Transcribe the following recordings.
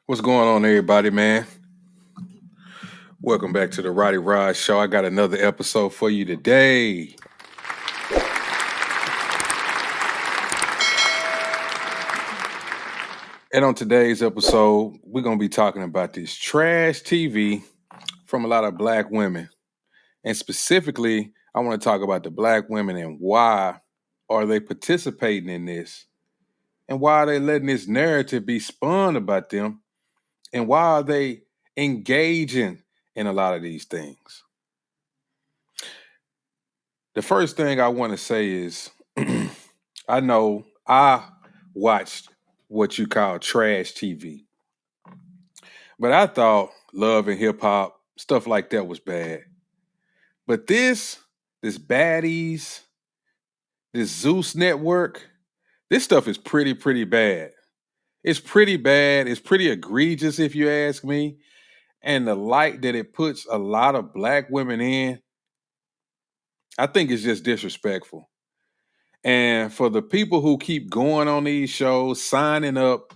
What's going on, everybody, man? Welcome back to the Roddy Rod Show. I got another episode for you today. And on today's episode, we're going to be talking about this trash TV from a lot of black women. And specifically, I want to talk about the black women and why are they participating in this? And why are they letting this narrative be spun about them? And why are they engaging in a lot of these things? The first thing I want to say is I know I watched what you call trash TV, but I thought love and hip hop, stuff like that was bad. But this Baddies, this Zeus Network, this stuff is pretty bad. It's pretty bad. It's pretty egregious, if you ask me. And the light that it puts a lot of black women in, I think is just disrespectful. And for the people who keep going on these shows, signing up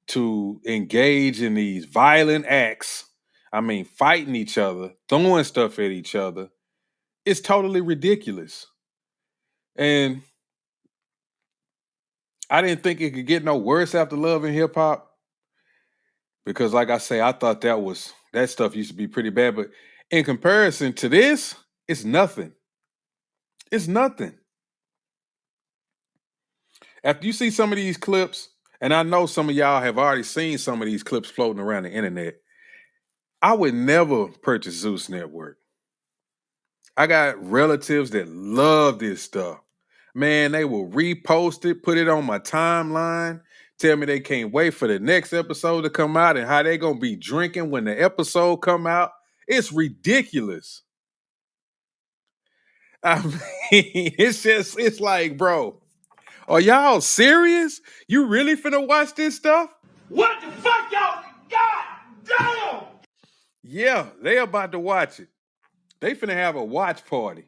to engage in these violent acts, fighting each other, throwing stuff at each other, it's totally ridiculous. And I didn't think it could get no worse after Love and Hip Hop because, like I say, I thought that stuff used to be pretty bad. But in comparison to this, it's nothing. It's nothing. After you see some of these clips, and I know some of y'all have already seen some of these clips floating around the internet, I would never purchase Zeus Network. I got relatives that love this stuff. Man, they will repost it, put it on my timeline, tell me they can't wait for the next episode to come out and how they gonna be drinking when the episode come out. It's ridiculous. I mean, it's like, bro, are y'all serious? You really finna watch this stuff? What the fuck, y'all? God damn! Yeah, they about to watch it. They finna have a watch party.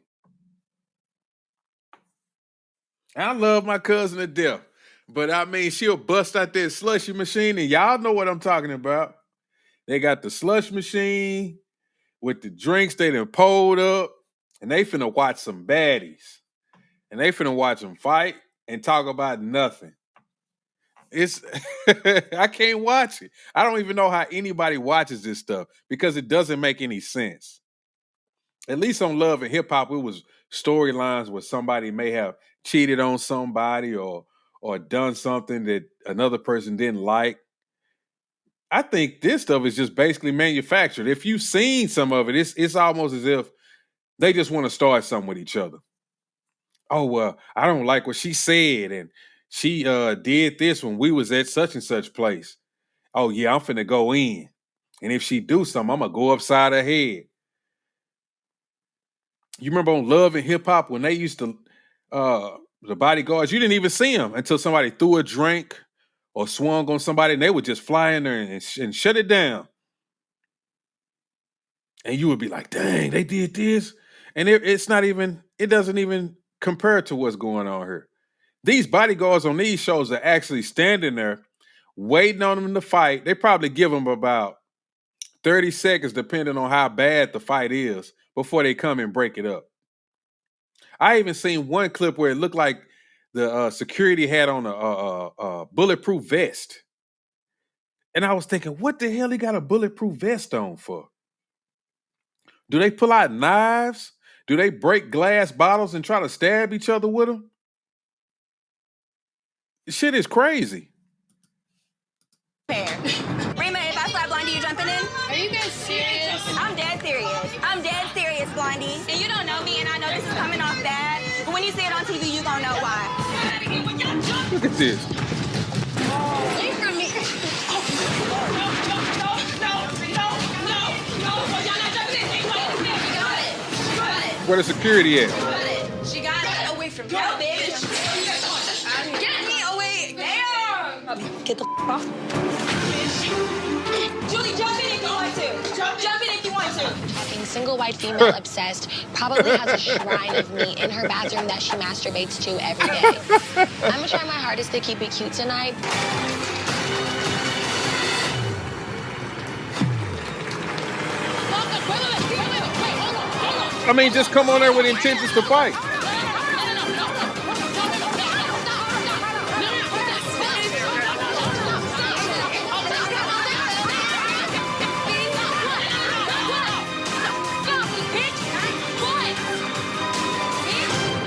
I love my cousin to death. But she'll bust out that slushy machine, and y'all know what I'm talking about. They got the slush machine with the drinks they done pulled up, and they finna watch some baddies. And they finna watch them fight and talk about nothing. It's I can't watch it. I don't even know how anybody watches this stuff because it doesn't make any sense. At least on Love and Hip Hop, it was storylines where somebody may have cheated on somebody or done something that another person didn't like. I think this stuff is just basically manufactured. If you've seen some of it, it's almost as if they just want to start something with each other. Oh, well, I don't like what she said, and she did this when we was at such and such place. Oh, yeah, I'm finna go in. And if she do something, I'm gonna go upside her head. You remember on Love and Hip Hop when they used to, the bodyguards, you didn't even see them until somebody threw a drink or swung on somebody and they would just fly in there and shut it down. And you would be like, dang, they did this. And it doesn't even compare to what's going on here. These bodyguards on these shows are actually standing there waiting on them to fight. They probably give them about 30 seconds, depending on how bad the fight is, before they come and break it up. I even seen one clip where it looked like the security had on a bulletproof vest. And I was thinking, what the hell he got a bulletproof vest on for? Do they pull out knives? Do they break glass bottles and try to stab each other with them? Shit is crazy. Rima, if I slap Blondie, you jumping in? Are you guys serious? I'm dead serious. I'm dead serious, Blondie. And you don't know me, and I know this is coming off bad. But when you see it on TV, you gonna know why. Look at this. Away from me. Where the security at? She got it away from me. Yo, bitch. Get me away. Damn. Get the off. Julie, jump in if you want to. Jump in if you want to. Being single white female obsessed probably has a shrine of me in her bathroom that she masturbates to every day. I'm gonna try my hardest to keep it cute tonight. I mean, just come on there with intentions to fight.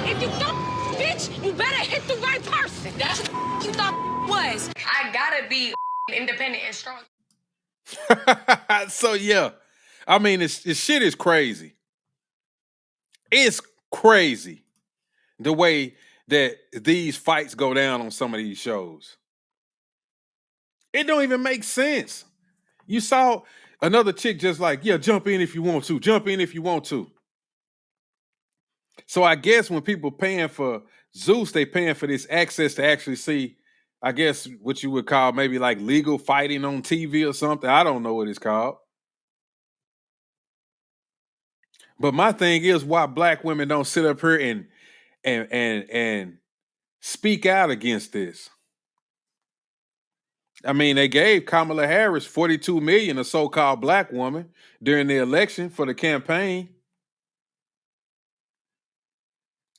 If you thought, bitch, you better hit the right person. That's what you thought was. I gotta be independent and strong. So yeah, I mean, this shit is crazy. It's crazy the way that these fights go down on some of these shows. It don't even make sense. You saw another chick just like, yeah, jump in if you want to. Jump in if you want to. So I guess when people paying for Zeus, they paying for this access to actually see, I guess, what you would call maybe like legal fighting on TV or something. I don't know what it's called. But my thing is why black women don't sit up here and speak out against this. I mean, they gave Kamala Harris $42 million, a so-called black woman, during the election for the campaign.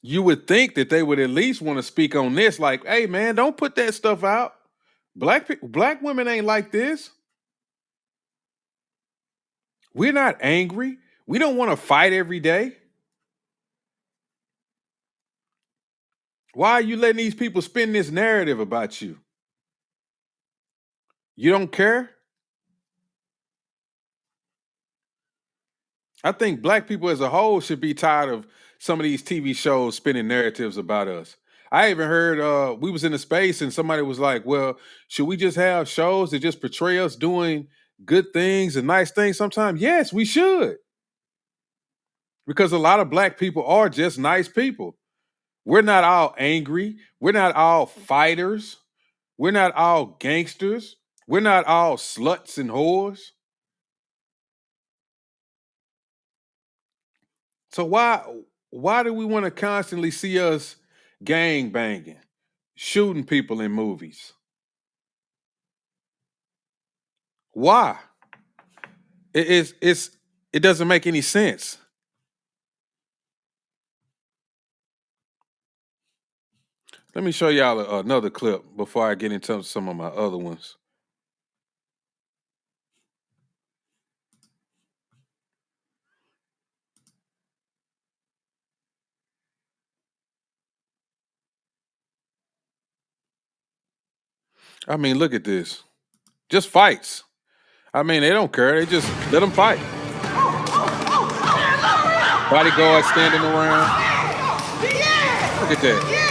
You would think that they would at least want to speak on this, like, hey man, don't put that stuff out. Black women ain't like this. We're not angry. We don't want to fight every day. Why are you letting these people spin this narrative about you? You don't care? I think black people as a whole should be tired of some of these TV shows spinning narratives about us. I even heard we was in a space and somebody was like, well, should we just have shows that just portray us doing good things and nice things sometimes? Yes, we should. Because a lot of black people are just nice people. We're not all angry. We're not all fighters. We're not all gangsters. We're not all sluts and whores. So why do we want to constantly see us gang banging, shooting people in movies? Why? It doesn't make any sense. Let me show y'all another clip before I get into some of my other ones. I mean, look at this. Just fights. I mean, they don't care. They just let them fight. Bodyguards standing around. Look at that.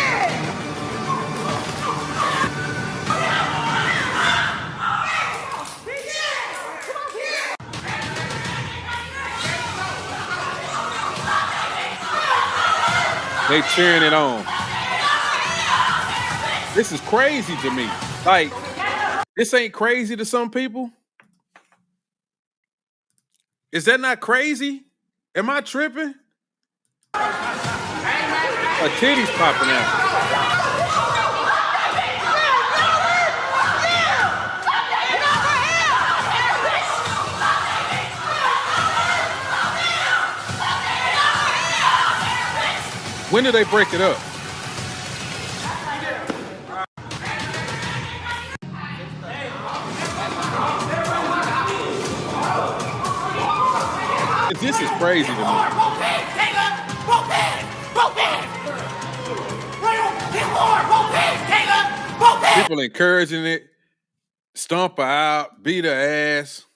They cheering it on. This is crazy to me. Like, this ain't crazy to some people. Is that not crazy? Am I tripping? A titty's popping out. When do they break it up? This is crazy to me. People encouraging it, stomp her out, beat her ass.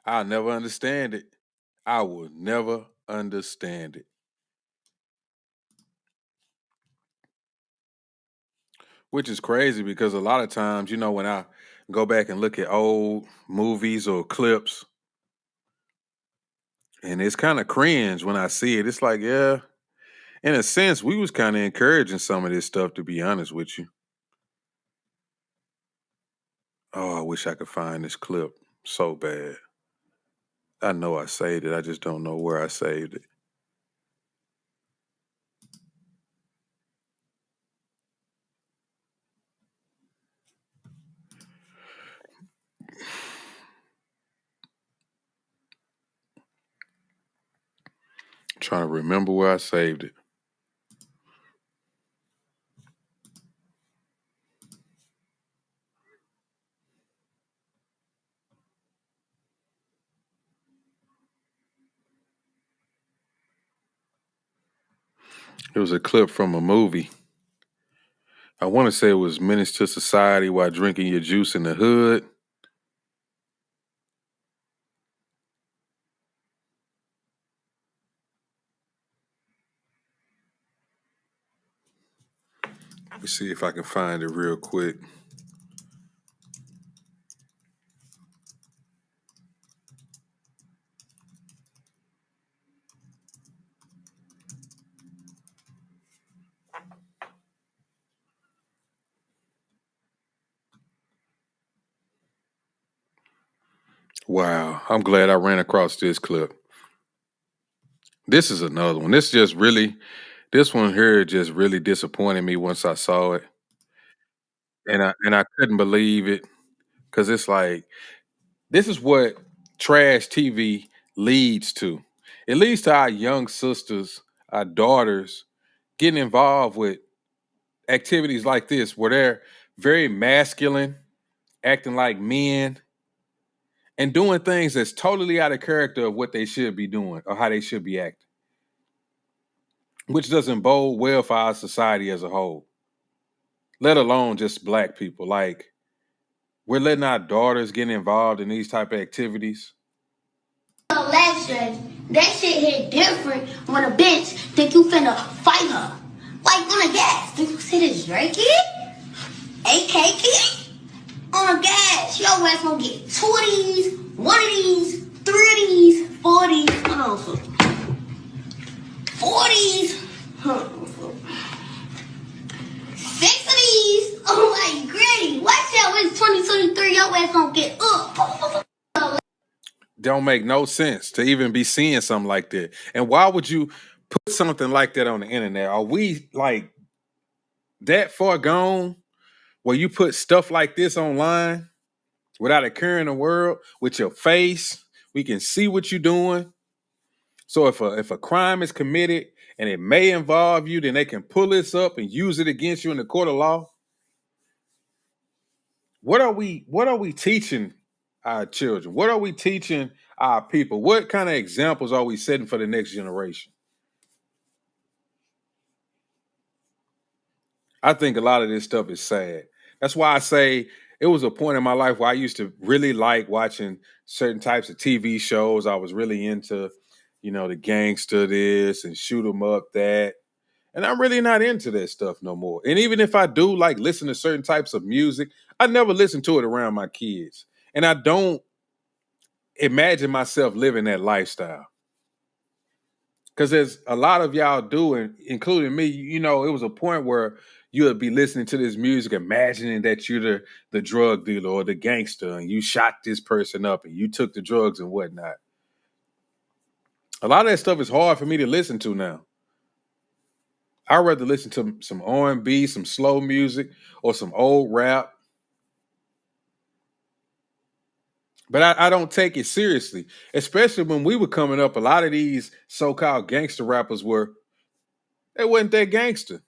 I'll never understand it. I will never understand it. Which is crazy because a lot of times, you know, when I go back and look at old movies or clips, and it's kind of cringe when I see it. It's like, yeah, in a sense, we was kind of encouraging some of this stuff, to be honest with you. Oh, I wish I could find this clip so bad. I know I saved it. I just don't know where I saved it. Trying to remember where I saved it. It was a clip from a movie. I want to say it was Menace to Society while drinking your juice in the hood. Let me see if I can find it real quick. Wow, I'm glad I ran across this clip. This is another one. This one here just really disappointed me once I saw it. And I couldn't believe it. Cause it's like, this is what trash TV leads to. It leads to our young sisters, our daughters getting involved with activities like this where they're very masculine, acting like men, and doing things that's totally out of character of what they should be doing or how they should be acting, which doesn't bode well for our society as a whole, let alone just black people. Like, we're letting our daughters get involved in these type of activities. That shit hit different when a bitch think you finna fight her. Like on a gas. Think you see this Drake kid? AK kid? On a gas. Your ass gonna get 2 of these, 1 of these, 3 of these, 4 of these. Hold on, fool. 4 of these. Hold on, fool. 6 of these. Oh my granny. Watch out, it's 2023. Your ass gonna get up. Don't make no sense to even be seeing something like that. And why would you put something like that on the internet? Are we like that far gone where you put stuff like this online without a care in the world with your face? We can see what you're doing. So if a crime is committed and it may involve you, then they can pull this up and use it against you in the court of law. What are we teaching our children? What are we teaching our people? What kind of examples are we setting for the next generation? I think a lot of this stuff is sad. That's why I say it was a point in my life where I used to really like watching certain types of TV shows. I was really into, the gangster this and shoot 'em up that. And I'm really not into that stuff no more. And even if I do like listen to certain types of music, I never listen to it around my kids. And I don't imagine myself living that lifestyle. Because there's a lot of y'all doing, including me, it was a point where you would be listening to this music, imagining that you're the drug dealer or the gangster, and you shot this person up and you took the drugs and whatnot. A lot of that stuff is hard for me to listen to now. I'd rather listen to some R&B, some slow music, or some old rap. But I don't take it seriously, especially when we were coming up. A lot of these so-called gangster rappers they wasn't that gangster.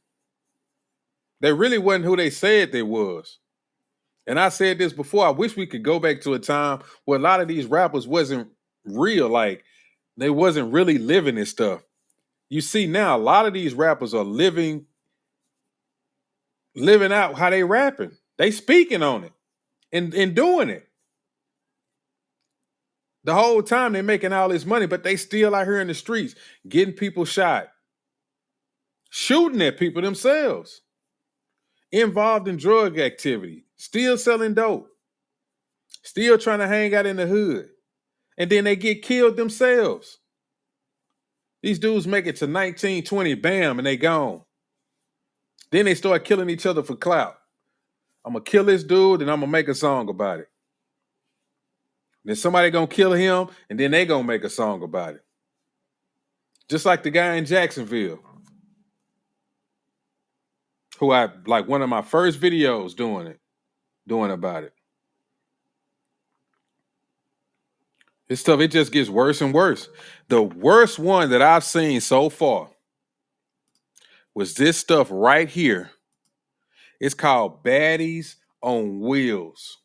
They really wasn't who they said they was. And I said this before, I wish we could go back to a time where a lot of these rappers wasn't real, like they wasn't really living this stuff. You see now, a lot of these rappers are living out how they rapping. They speaking on it and doing it. The whole time they're making all this money, but they still out here in the streets getting people shot, shooting at people themselves, involved in drug activity, still selling dope, still trying to hang out in the hood. And then they get killed themselves. These dudes make it to 19, 20, bam, and they gone. Then they start killing each other for clout. I'm going to kill this dude and I'm going to make a song about it. Then somebody going to kill him and then they going to make a song about it. Just like the guy in Jacksonville, who I like one of my first videos doing about it. This stuff, it just gets worse and worse. The worst one that I've seen so far was this stuff right here. It's called Baddies on Wheels.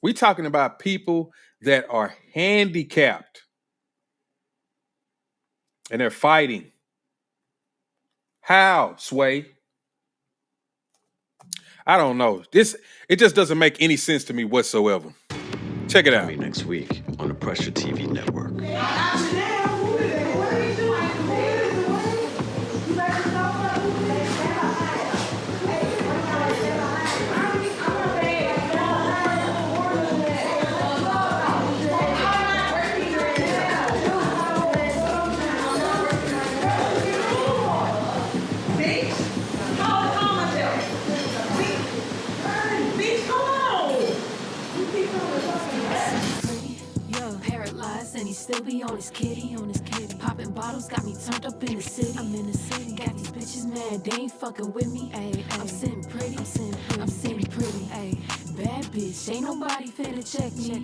We talking about people that are handicapped and they're fighting. How, Sway? I don't know. It just doesn't make any sense to me whatsoever. Check it out. Next week on the Pressure TV Network. And he still be on his kitty, Popping bottles got me turned up in the city. I'm in the city. Got these bitches mad, they ain't fucking with me. Ay, I'm sitting pretty, I'm sitting pretty. Ay, bad bitch, ain't nobody finna check me.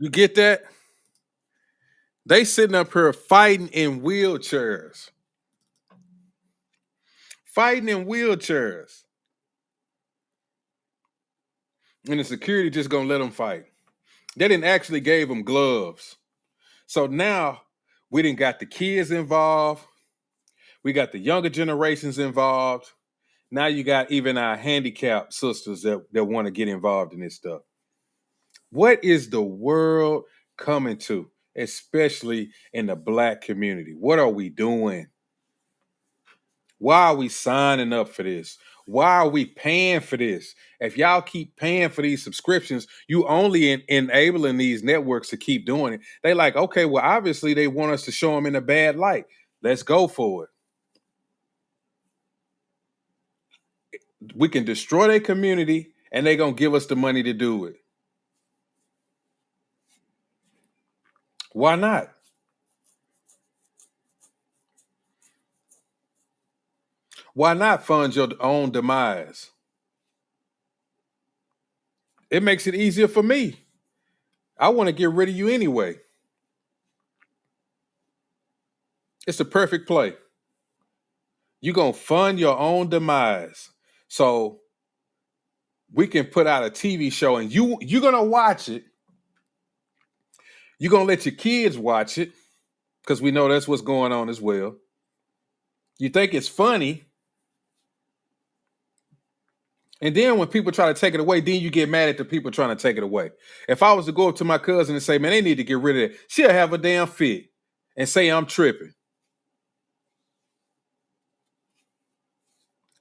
You get that? They sitting up here fighting in wheelchairs. Fighting in wheelchairs. And the security just gonna let them fight. They didn't actually gave them gloves. So now we didn't got the kids involved. We got the younger generations involved. Now you got even our handicapped sisters that want to get involved in this stuff. What is the world coming to, especially in the Black community? What are we doing? Why are we signing up for this? Why are we paying for this? If y'all keep paying for these subscriptions, you only enabling these networks to keep doing it. They like, okay, well, obviously they want us to show them in a bad light. Let's go for it. We can destroy their community and they're going to give us the money to do it. Why not? Why not fund your own demise? It makes it easier for me. I want to get rid of you anyway. It's the perfect play. You're going to fund your own demise. So we can put out a TV show and you're going to watch it. You're going to let your kids watch it because we know that's what's going on as well. You think it's funny. And then when people try to take it away, then you get mad at the people trying to take it away. If I was to go up to my cousin and say, man, they need to get rid of it, she'll have a damn fit and say I'm tripping.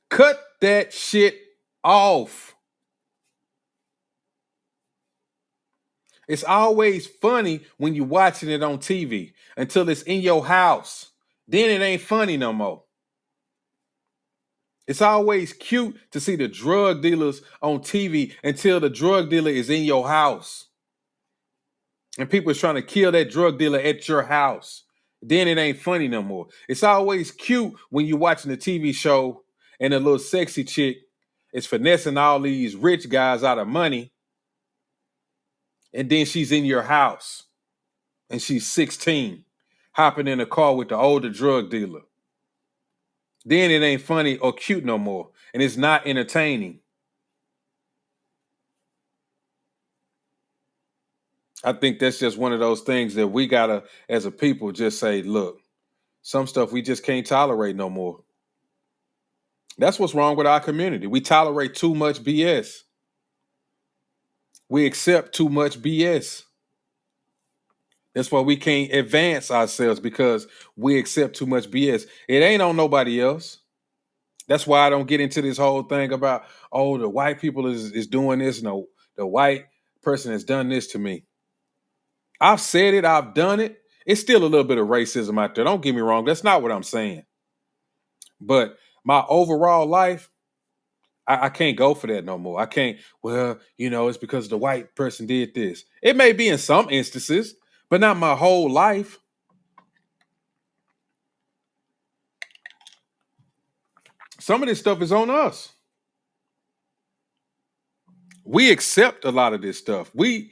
Cut that shit off. It's always funny when you're watching it on TV until it's in your house. Then it ain't funny no more. It's always cute to see the drug dealers on TV until the drug dealer is in your house. And people is trying to kill that drug dealer at your house. Then it ain't funny no more. It's always cute when you're watching a TV show and a little sexy chick is finessing all these rich guys out of money. And then she's in your house and she's 16, hopping in a car with the older drug dealer. Then it ain't funny or cute no more. And it's not entertaining. I think that's just one of those things that we gotta, as a people, just say, look, some stuff we just can't tolerate no more. That's what's wrong with our community. We tolerate too much BS. We accept too much BS. That's why we can't advance ourselves, because we accept too much BS. It ain't on nobody else. That's why I don't get into this whole thing about, oh, the white people is doing this. No, the white person has done this to me. I've said it. I've done it. It's still a little bit of racism out there. Don't get me wrong. That's not what I'm saying. But my overall life, I can't go for that no more. I can't, well, it's because the white person did this. It may be in some instances, but not my whole life. Some of this stuff is on us. We accept a lot of this stuff. We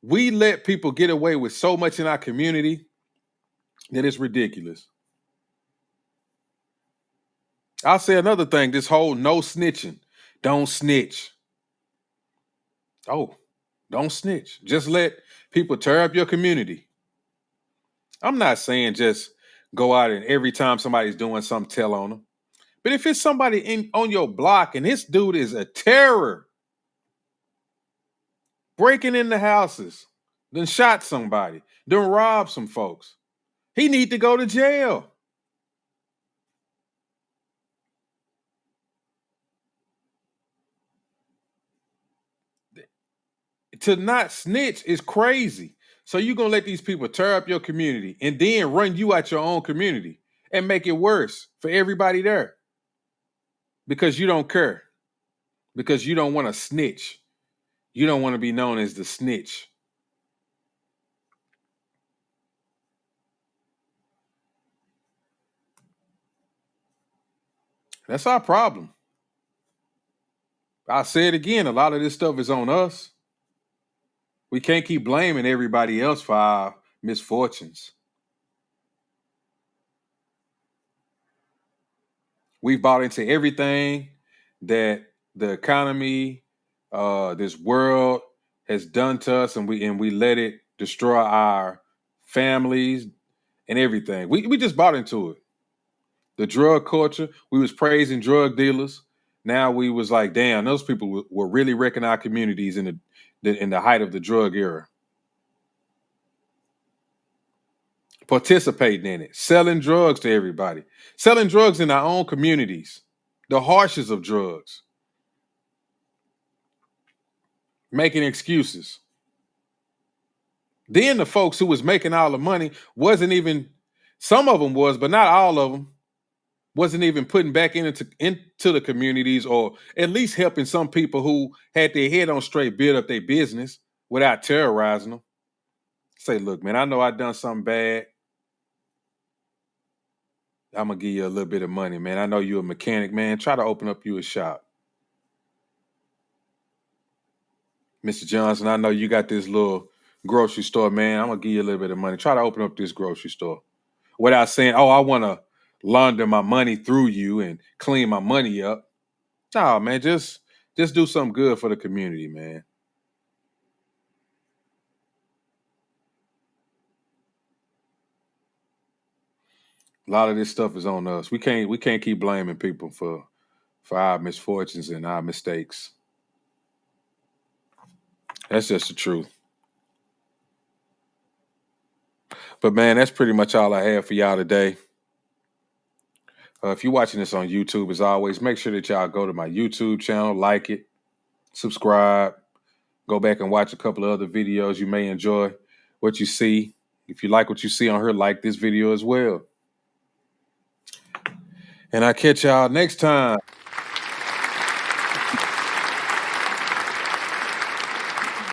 We let people get away with so much in our community that it's ridiculous. I'll say another thing, this whole no snitching. Don't snitch. Oh, don't snitch. Just let people tear up your community. I'm not saying just go out and every time somebody's doing something, tell on them. But if it's somebody on your block and this dude is a terror, breaking into houses, then shot somebody, then robbed some folks, he need to go to jail. To not snitch is crazy. So you're going to let these people tear up your community and then run you out your own community and make it worse for everybody there because you don't care, because you don't want to snitch. You don't want to be known as the snitch. That's our problem. I'll say it again. A lot of this stuff is on us. We can't keep blaming everybody else for our misfortunes. We've bought into everything that the economy, this world has done to us, and we let it destroy our families and everything. We just bought into it. The drug culture. We was praising drug dealers. Now we was like, damn, those people were really wrecking our communities in the height of the drug era. Participating in it, selling drugs to everybody, selling drugs in our own communities, the harshest of drugs, making excuses. Then the folks who was making all the money wasn't even, some of them was, but not all of them, wasn't even putting back into the communities or at least helping some people who had their head on straight, build up their business without terrorizing them. Say, look, man, I know I done something bad. I'm going to give you a little bit of money, man. I know you're a mechanic, man. Try to open up you a shop. Mr. Johnson, I know you got this little grocery store, man. I'm going to give you a little bit of money. Try to open up this grocery store. Without saying, oh, I want to launder my money through you and clean my money up. No, man, just do something good for the community, man. A lot of this stuff is on us. We can't keep blaming people for our misfortunes and our mistakes. That's just the truth. But man, that's pretty much all I have for y'all today. If you're watching this on YouTube, as always, make sure that y'all go to my YouTube channel, like it, subscribe, go back and watch a couple of other videos. You may enjoy what you see. If you like what you see on here, like this video as well. And I'll catch y'all next time.